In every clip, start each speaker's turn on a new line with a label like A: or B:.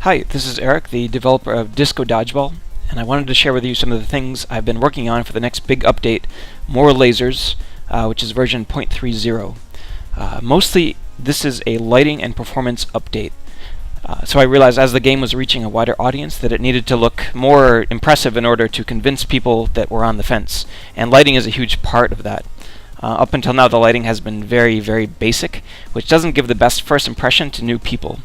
A: Hi, this is Eric, the developer of Disco Dodgeball, and I wanted to share with you some of the things I've been working on for the next big update, MOAR Lasers, which is version 0.30. Mostly, this is a lighting and performance update. So I realized as the game was reaching a wider audience that it needed to look more impressive in order to convince people that were on the fence, and lighting is a huge part of that. Up until now, the lighting has been very, very basic, which doesn't give the best first impression to new people.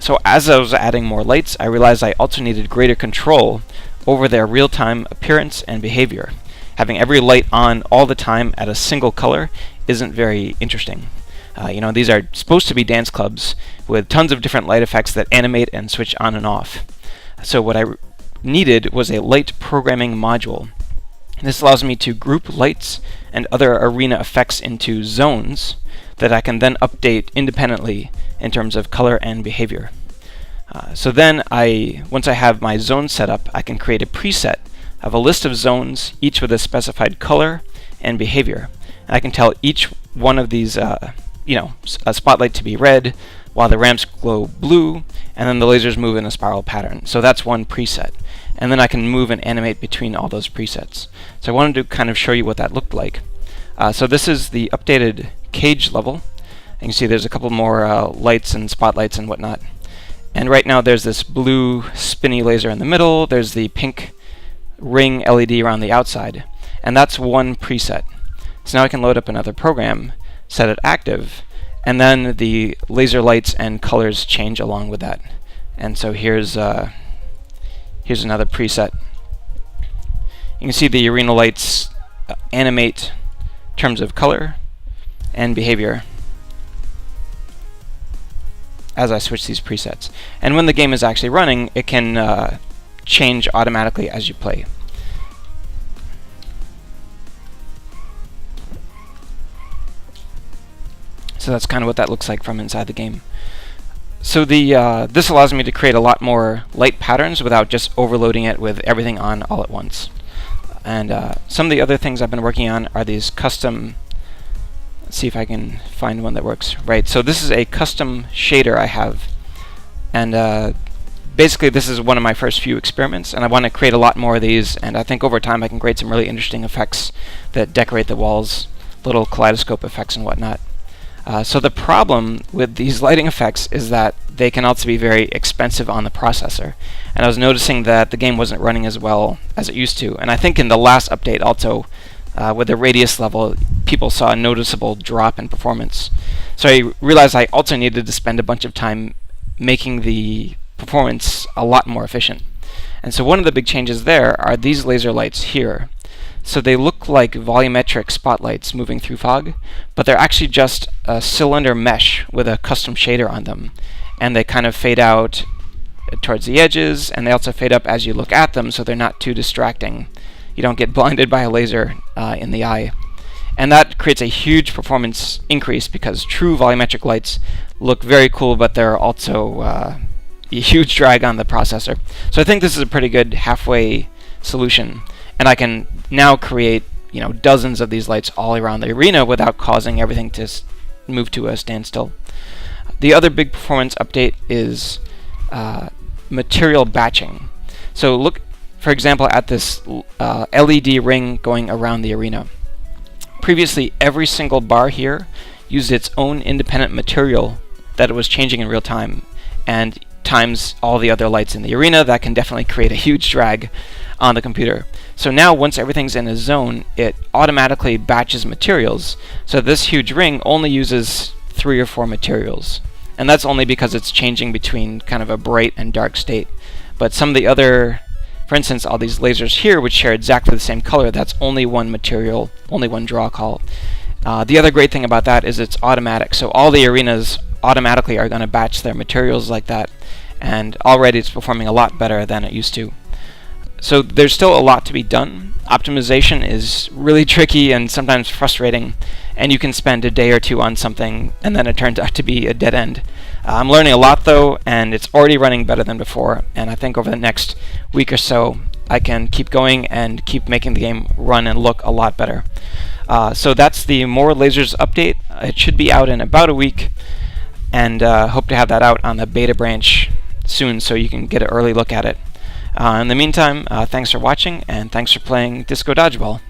A: So as I was adding more lights, I realized I also needed greater control over their real-time appearance and behavior. Having every light on all the time at a single color isn't very interesting. These are supposed to be dance clubs with tons of different light effects that animate and switch on and off. So what I needed was a light programming module. This allows me to group lights and other arena effects into zones that I can then update independently in terms of color and behavior. So then once I have my zone set up, I can create a preset of a list of zones, each with a specified color and behavior. And I can tell each one of these, a spotlight to be red, while the ramps glow blue, and then the lasers move in a spiral pattern. So that's one preset. And then I can move and animate between all those presets. So I wanted to kind of show you what that looked like. So this is the updated cage level. And you can see there's a couple more lights and spotlights and whatnot. And right now there's this blue spinny laser in the middle, there's the pink ring LED around the outside, and that's one preset. So now I can load up another program, set it active, and then the laser lights and colors change along with that. And so here's another preset. You can see the arena lights animate in terms of color and behavior as I switch these presets. And when the game is actually running, it can change automatically as you play. So that's kind of what that looks like from inside the game. So this allows me to create a lot more light patterns without just overloading it with everything on all at once. And some of the other things I've been working on are these custom. Let's see if I can find one that works. Right, so this is a custom shader I have, and basically this is one of my first few experiments, and I want to create a lot more of these, and I think over time I can create some really interesting effects that decorate the walls, little kaleidoscope effects and whatnot. So the problem with these lighting effects is that they can also be very expensive on the processor, and I was noticing that the game wasn't running as well as it used to, and I think in the last update also with the radius level, people saw a noticeable drop in performance. So I realized I also needed to spend a bunch of time making the performance a lot more efficient. And so one of the big changes there are these laser lights here. So they look like volumetric spotlights moving through fog, but they're actually just a cylinder mesh with a custom shader on them. And they kind of fade out towards the edges, and they also fade up as you look at them, so they're not too distracting. You don't get blinded by a laser in the eye. And that creates a huge performance increase because true volumetric lights look very cool, but they're also a huge drag on the processor. So I think this is a pretty good halfway solution. And I can now create dozens of these lights all around the arena without causing everything to move to a standstill. The other big performance update is material batching. So look, for example, at this LED ring going around the arena. Previously, every single bar here used its own independent material that it was changing in real time, and times all the other lights in the arena. That can definitely create a huge drag on the computer. So now once everything's in a zone, it automatically batches materials. So this huge ring only uses 3 or 4 materials. And that's only because it's changing between kind of a bright and dark state. But some of the other, for instance, all these lasers here which share exactly the same color, that's only one material, only one draw call. The other great thing about that is it's automatic. So all the arenas automatically are going to batch their materials like that. And already it's performing a lot better than it used to. So there's still a lot to be done. Optimization is really tricky and sometimes frustrating, and you can spend a day or two on something and then it turns out to be a dead end. I'm learning a lot though, and it's already running better than before, and I think over the next week or so I can keep going and keep making the game run and look a lot better. So that's the MOAR Lasers update. It should be out in about a week, and hope to have that out on the beta branch soon so you can get an early look at it. In the meantime, thanks for watching, and thanks for playing Disco Dodgeball.